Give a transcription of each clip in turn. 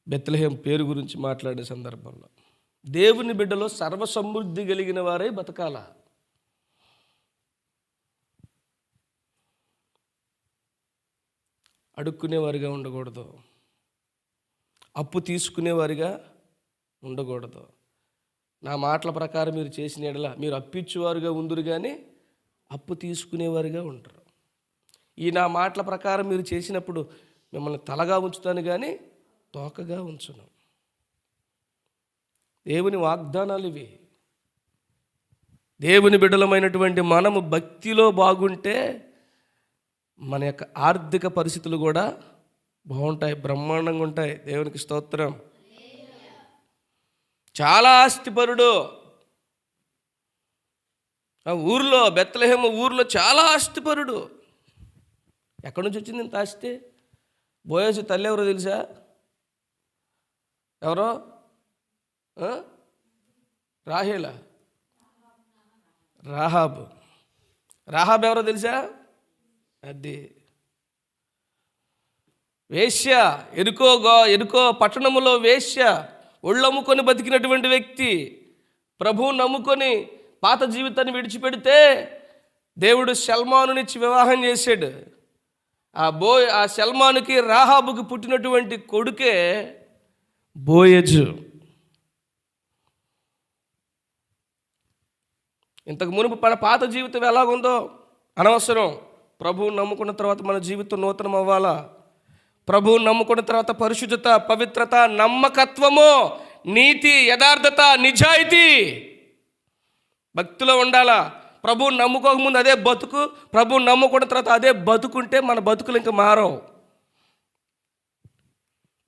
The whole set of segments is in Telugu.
బెత్లెహేం పేరు గురించి మాట్లాడే సందర్భంలో దేవుని బిడ్డలో సర్వసమృద్ధి కలిగిన వారే బతకాల. అడుక్కునేవారిగా ఉండకూడదు, అప్పు తీసుకునేవారిగా ఉండకూడదు. నా మాటల ప్రకారం మీరు చేసిన ఎడల మీరు అప్పిచ్చేవారుగా ఉందురు కానీ అప్పు తీసుకునేవారుగా ఉంటారు. ఈ నా మాటల ప్రకారం మీరు చేసినప్పుడు మిమ్మల్ని తలగా ఉంచుతాను కానీ తోకగా ఉంచును. దేవుని వాగ్దానాలు ఇవి. దేవుని బిడ్డలమైనటువంటి మనము భక్తిలో బాగుంటే మన యొక్క ఆర్థిక పరిస్థితులు కూడా బాగుంటాయి, బ్రహ్మాండంగా ఉంటాయి. దేవునికి స్తోత్రం. చాలా ఆస్తిపరుడు. ఆ ఊర్లో, బెత్లెహేం ఊర్లో చాలా ఆస్తిపరుడు. ఎక్కడి నుంచి వచ్చింది ఇంత ఆస్తి? బోయజు తల్లి ఎవరో తెలుసా? ఎవరో? రాహేలా? రాహాబు. రాహాబు ఎవరో తెలుసా? అది వేశ్య. ఎరుకో పట్టణములో వేశ్య, ఒళ్ళమ్ముకొని బతికినటువంటి వ్యక్తి. ప్రభువు నమ్ముకొని పాత జీవితాన్ని విడిచిపెడితే దేవుడు సల్మానునిచ్చి వివాహం చేశాడు. ఆ సల్మానుకి రాహాబుకి పుట్టినటువంటి కొడుకే బోయజు. ఇంతకు మునుపు పాత జీవితం ఎలాగుందో అనవసరం. ప్రభువు నమ్ముకున్న తర్వాత మన జీవితం నూతనం అవ్వాలా. ప్రభువు నమ్ముకున్న తర్వాత పరిశుద్ధత, పవిత్రత, నమ్మకత్వము, నీతి, యథార్థత, నిజాయితీ భక్తిలో ఉండాలా. ప్రభువు నమ్ముకోకముందు అదే బతుకు, ప్రభువు నమ్ముకున్న తర్వాత అదే బతుకుంటే మన బతుకులు ఇంకా మారవు.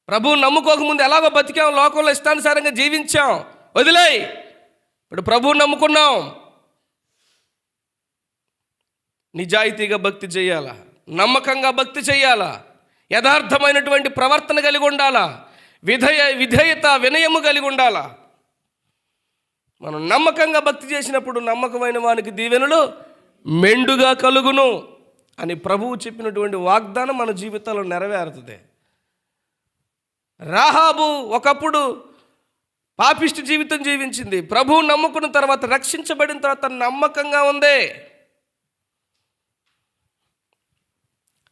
ప్రభువు నమ్ముకోకముందు ఎలాగో బతికాం, లోకంలో ఇష్టానుసారంగా జీవించాం, వదిలేయి. ఇప్పుడు ప్రభువు నమ్ముకున్నాం, నిజాయితీగా భక్తి చేయాలా, నమ్మకంగా భక్తి చేయాలా, యథార్థమైనటువంటి ప్రవర్తన కలిగి ఉండాలా, విధేయత, వినయము కలిగి ఉండాలా. మనం నమ్మకంగా భక్తి చేసినప్పుడు నమ్మకమైన వానికి దీవెనలు మెండుగా కలుగును అని ప్రభువు చెప్పినటువంటి వాగ్దానం మన జీవితంలో నెరవేరుతుంది. రాహాబు ఒకప్పుడు పాపిష్టి జీవితం జీవించింది. ప్రభువు నమ్ముకున్న తర్వాత, రక్షించబడిన తర్వాత నమ్మకంగా ఉంది.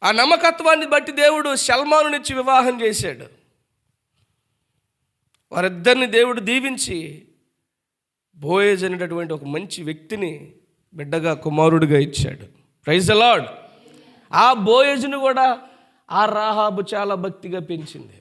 ఆ నమ్మకత్వాన్ని బట్టి దేవుడు సల్మానునిచ్చి వివాహం చేశాడు. వారిద్దరిని దేవుడు దీవించి బోయజ్ అనేటటువంటి ఒక మంచి వ్యక్తిని బిడ్డగా, కుమారుడిగా ఇచ్చాడు. Praise the Lord. ఆ బోయజ్ను కూడా ఆ రాహాబు చాలా భక్తిగా పెంచింది.